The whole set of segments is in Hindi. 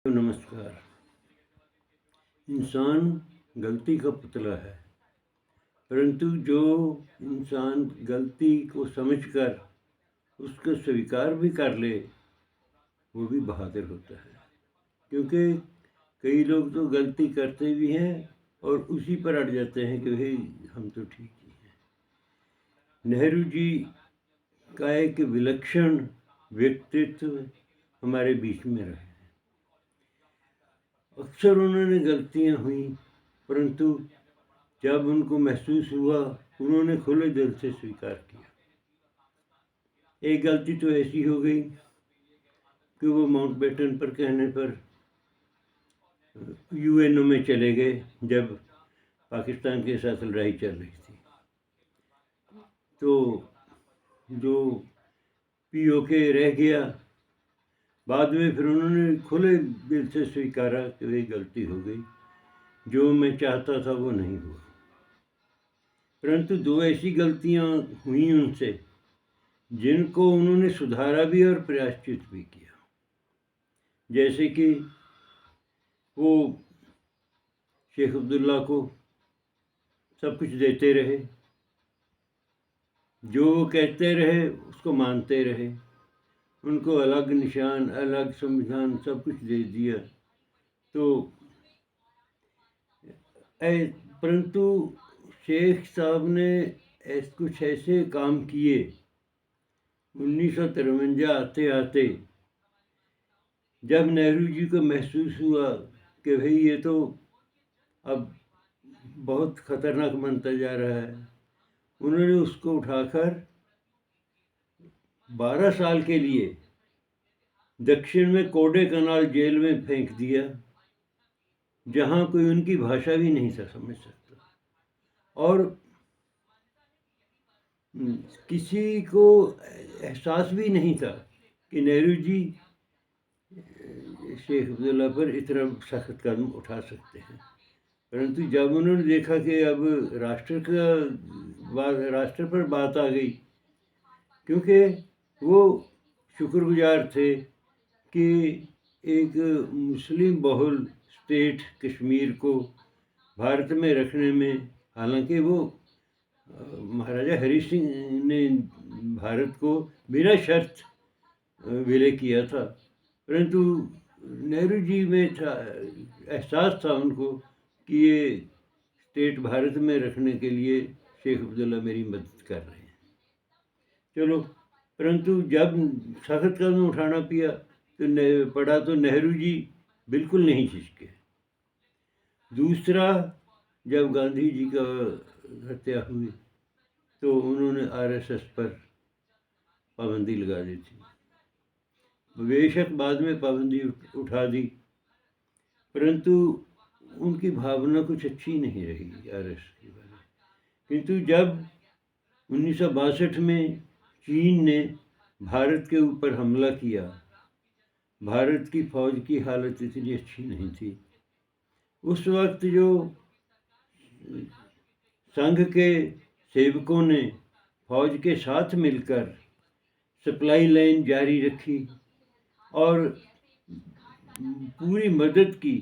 नमस्कार। इंसान गलती का पुतला है, परंतु जो इंसान गलती को समझकर उसको स्वीकार भी कर ले, वो भी बहादुर होता है। क्योंकि कई लोग तो गलती करते भी हैं और उसी पर अड़ जाते हैं कि भाई हम तो ठीक ही हैं। नेहरू जी का एक विलक्षण व्यक्तित्व हमारे बीच में रहे। अक्सर उन्होंने गलतियां हुई, परंतु जब उनको महसूस हुआ, उन्होंने खुले दिल से स्वीकार किया। एक गलती तो ऐसी हो गई कि वो माउंटबेटन पर कहने पर यूएनओ में चले गए जब पाकिस्तान के साथ लड़ाई चल रही थी। तो जो पीओके रह गया, बाद में फिर उन्होंने खुले दिल से स्वीकारा कि वही गलती हो गई, जो मैं चाहता था वो नहीं हुआ। परंतु दो ऐसी गलतियां हुई उनसे जिनको उन्होंने सुधारा भी और प्रायश्चित भी किया। जैसे कि वो शेख अब्दुल्ला को सब कुछ देते रहे, जो वो कहते रहे उसको मानते रहे, उनको अलग निशान, अलग संविधान सब कुछ दे दिया। तो परंतु शेख साहब ने कुछ ऐसे काम किए 1953 आते आते, जब नेहरू जी को महसूस हुआ कि भाई ये तो अब बहुत खतरनाक बनता जा रहा है, उन्होंने उसको उठाकर 12 साल के लिए दक्षिण में कोडे कनाल जेल में फेंक दिया, जहां कोई उनकी भाषा भी नहीं था समझ सकता, और किसी को एहसास भी नहीं था कि नेहरू जी शेख अब्दुल्ला पर इतना सख्त कदम उठा सकते हैं। परंतु जब उन्होंने देखा कि अब राष्ट्र पर बात आ गई, क्योंकि वो शुक्रगुजार थे कि एक मुस्लिम बहुल स्टेट कश्मीर को भारत में रखने में, हालांकि वो महाराजा हरि सिंह ने भारत को बिना शर्त विलय किया था, परंतु नेहरू जी में था, एहसास था उनको कि ये स्टेट भारत में रखने के लिए शेख अब्दुल्ला मेरी मदद कर रहे हैं। चलो, परंतु जब सख्त कदम उठाना पड़ा तो नेहरू जी बिल्कुल नहीं झिझके। दूसरा, जब गांधी जी का हत्या हुई तो उन्होंने आरएसएस पर पाबंदी लगा दी थी। बेशक बाद में पाबंदी उठा दी, परंतु उनकी भावना कुछ अच्छी नहीं रही आरएसएस के बारे में। किंतु जब 1962 में चीन ने भारत के ऊपर हमला किया, भारत की फौज की हालत इतनी अच्छी नहीं थी। उस वक्त जो संघ के सेवकों ने फौज के साथ मिलकर सप्लाई लाइन जारी रखी और पूरी मदद की,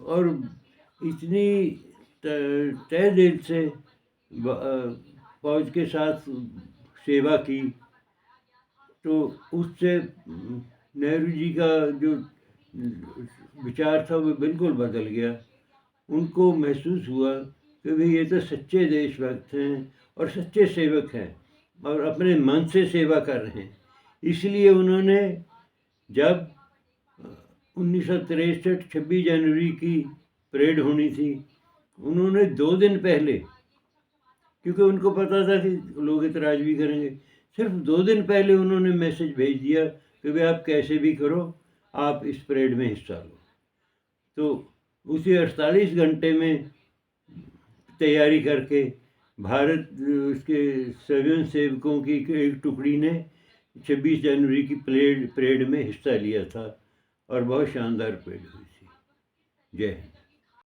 और इतनी तहे दिल से फौज के साथ सेवा की, तो उससे नेहरू जी का जो विचार था वो बिल्कुल बदल गया। उनको महसूस हुआ कि भाई ये तो सच्चे देशभक्त हैं और सच्चे सेवक हैं और अपने मन से सेवा कर रहे हैं। इसलिए उन्होंने जब 1963 26 जनवरी की परेड होनी थी, उन्होंने 2 दिन पहले, क्योंकि उनको पता था कि लोग इतराज़ भी करेंगे, सिर्फ 2 दिन पहले उन्होंने मैसेज भेज दिया कि भाई आप कैसे भी करो, आप इस परेड में हिस्सा लो। तो उसी 48 घंटे में तैयारी करके भारत उसके स्वयं सेवकों की एक टुकड़ी ने 26 जनवरी की परेड में हिस्सा लिया था और बहुत शानदार परेड हुई थी। जय हिंद।